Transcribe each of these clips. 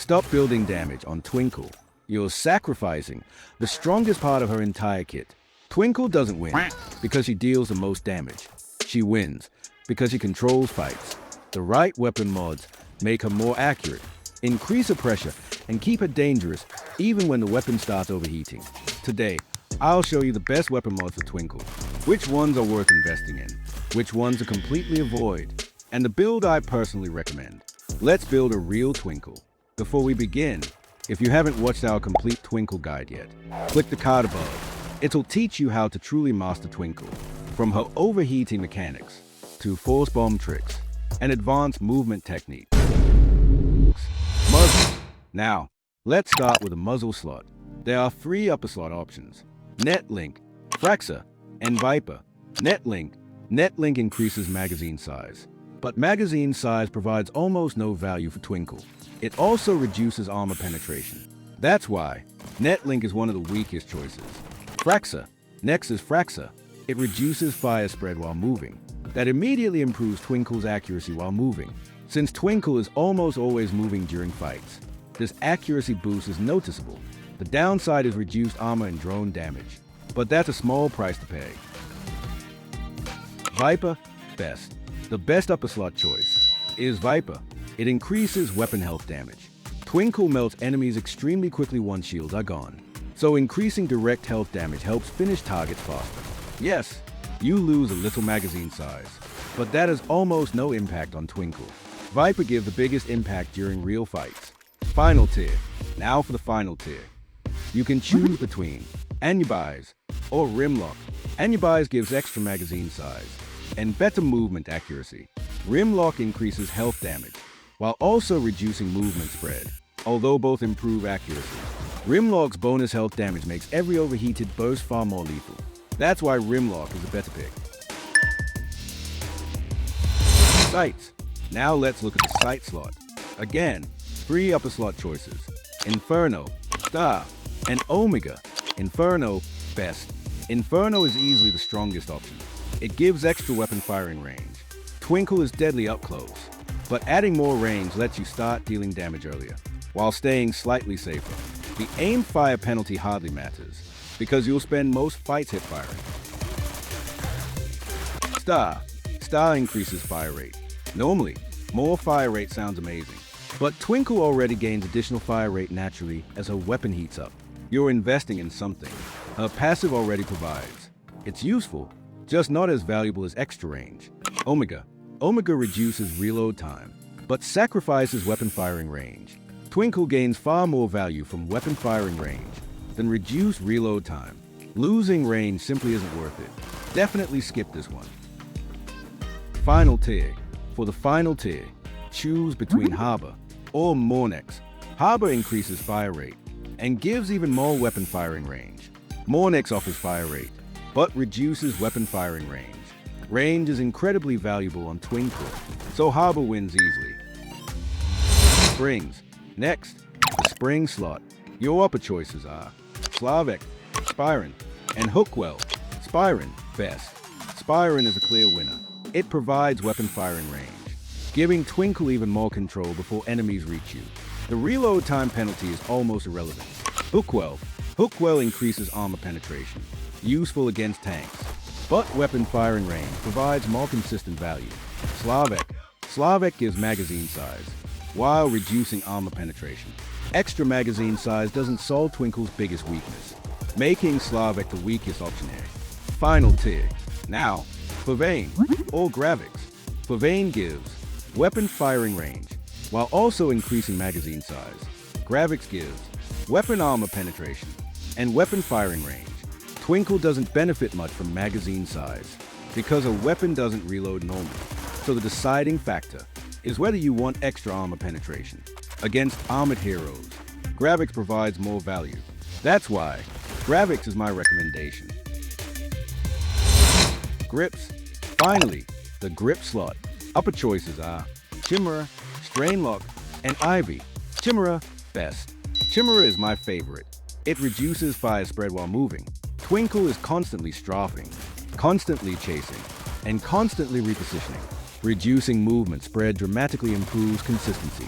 Stop building damage on Twinkle. You're sacrificing the strongest part of her entire kit. Twinkle doesn't win because she deals the most damage. She wins because she controls fights. The right weapon mods make her more accurate, increase her pressure, and keep her dangerous even when the weapon starts overheating. Today, I'll show you the best weapon mods for Twinkle, which ones are worth investing in, which ones to completely avoid, and the build I personally recommend. Let's build a real Twinkle. Before we begin, if you haven't watched our complete Twinkle guide yet, click the card above. It'll teach you how to truly master Twinkle, from her overheating mechanics to force bomb tricks and advanced movement techniques. Muzzle. Now, let's start with a muzzle slot. There are 3 upper slot options: Netlink, Fraxa, and Viper. Netlink increases magazine size, but magazine size provides almost no value for Twinkle. It also reduces armor penetration. That's why Netlink is one of the weakest choices. Fraxa. Next is Fraxa. It reduces fire spread while moving. That immediately improves Twinkle's accuracy while moving. Since Twinkle is almost always moving during fights, this accuracy boost is noticeable. The downside is reduced armor and drone damage, but that's a small price to pay. Viper, best. The best upper slot choice is Viper. It increases weapon health damage. Twinkle melts enemies extremely quickly once shields are gone, so increasing direct health damage helps finish targets faster. Yes, you lose a little magazine size, but that has almost no impact on Twinkle. Viper gives the biggest impact during real fights. Final tier. Now for the final tier. You can choose between Anubis or Rimlock. Anubis gives extra magazine size and better movement accuracy. Rimlock increases health damage, while also reducing movement spread, although both improve accuracy. Rimlock's bonus health damage makes every overheated burst far more lethal. That's why Rimlock is a better pick. Sights. Now let's look at the sight slot. Again, 3 upper slot choices: Inferno, Star, and Omega. Inferno, best. Inferno is easily the strongest option. It gives extra weapon firing range. Twinkle is deadly up close, but adding more range lets you start dealing damage earlier, while staying slightly safer. The aim fire penalty hardly matters, because you'll spend most fights hip firing. Star increases fire rate. Normally, more fire rate sounds amazing, but Twinkle already gains additional fire rate naturally as her weapon heats up. You're investing in something her passive already provides. It's useful, just not as valuable as extra range. Omega reduces reload time, but sacrifices weapon firing range. Twinkle gains far more value from weapon firing range than reduced reload time. Losing range simply isn't worth it. Definitely skip this one. Final tier. For the final tier, choose between Harbor or Mornex. Harbor increases fire rate and gives even more weapon firing range. Mornex offers fire rate, but reduces weapon firing range. Range is incredibly valuable on Twinkle, so Harbor wins easily. Springs. Next, the Spring slot. Your upper choices are Slavek, Spyron, and Hookwell. Spyron, best. Spyron is a clear winner. It provides weapon firing range, giving Twinkle even more control before enemies reach you. The reload time penalty is almost irrelevant. Hookwell increases armor penetration, useful against tanks, but weapon firing range provides more consistent value. Slavek gives magazine size, while reducing armor penetration. Extra magazine size doesn't solve Twinkle's biggest weakness, making Slavek the weakest option here. Final tier. Now, for Vayne or Gravix. For Vayne gives weapon firing range, while also increasing magazine size. Gravix gives weapon armor penetration and weapon firing range. Twinkle doesn't benefit much from magazine size because a weapon doesn't reload normally, so the deciding factor is whether you want extra armor penetration. Against armored heroes, Gravix provides more value. That's why Gravix is my recommendation. Grips. Finally, the grip slot. Upper choices are Chimera, Strainlock, and Ivy. Chimera, best. Chimera is my favorite. It reduces fire spread while moving. Twinkle is constantly strafing, constantly chasing, and constantly repositioning. Reducing movement spread dramatically improves consistency.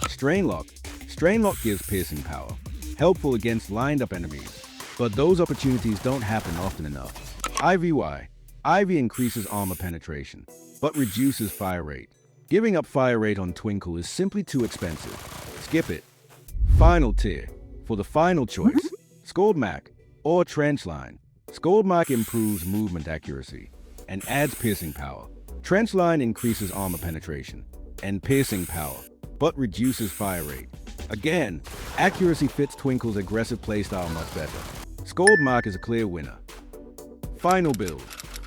Strainlock Strain Lock gives piercing power, helpful against lined-up enemies, but those opportunities don't happen often enough. IVY. Ivy increases armor penetration, but reduces fire rate. Giving up fire rate on Twinkle is simply too expensive. Skip it. Final tier. For the final choice, Scald Mac or Trench Line. Scald Mac improves movement accuracy and adds piercing power. Trench Line increases armor penetration and piercing power, but reduces fire rate. Again, accuracy fits Twinkle's aggressive playstyle much better. Scald Mac is a clear winner. Final build.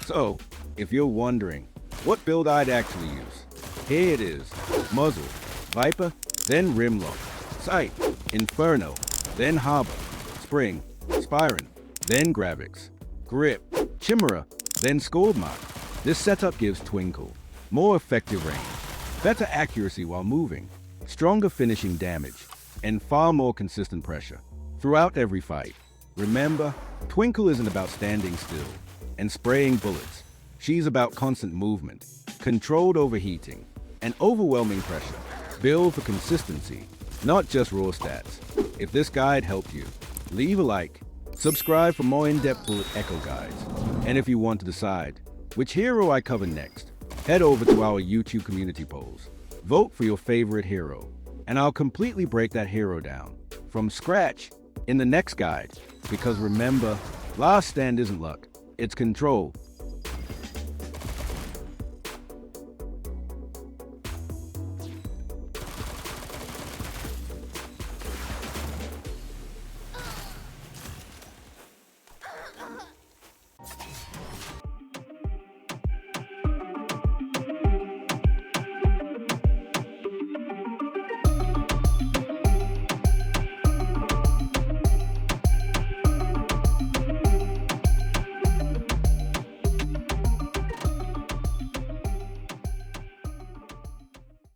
So, if you're wondering what build I'd actually use, here it is. Muzzle, Viper, then Rimlock, Sight, Inferno, then Harbor, Spring, Spyron, then Gravix, Grip, Chimera, then Scald Mac. This setup gives Twinkle more effective range, better accuracy while moving, stronger finishing damage, and far more consistent pressure throughout every fight. Remember, Twinkle isn't about standing still and spraying bullets. She's about constant movement, controlled overheating, and overwhelming pressure. Build for consistency, not just raw stats. If this guide helped you, leave a like, subscribe for more in-depth bullet echo guides, and if you want to decide which hero I cover next, head over to our YouTube community polls. Vote for your favorite hero, and I'll completely break that hero down from scratch in the next guide. Because remember, last stand isn't luck, it's control.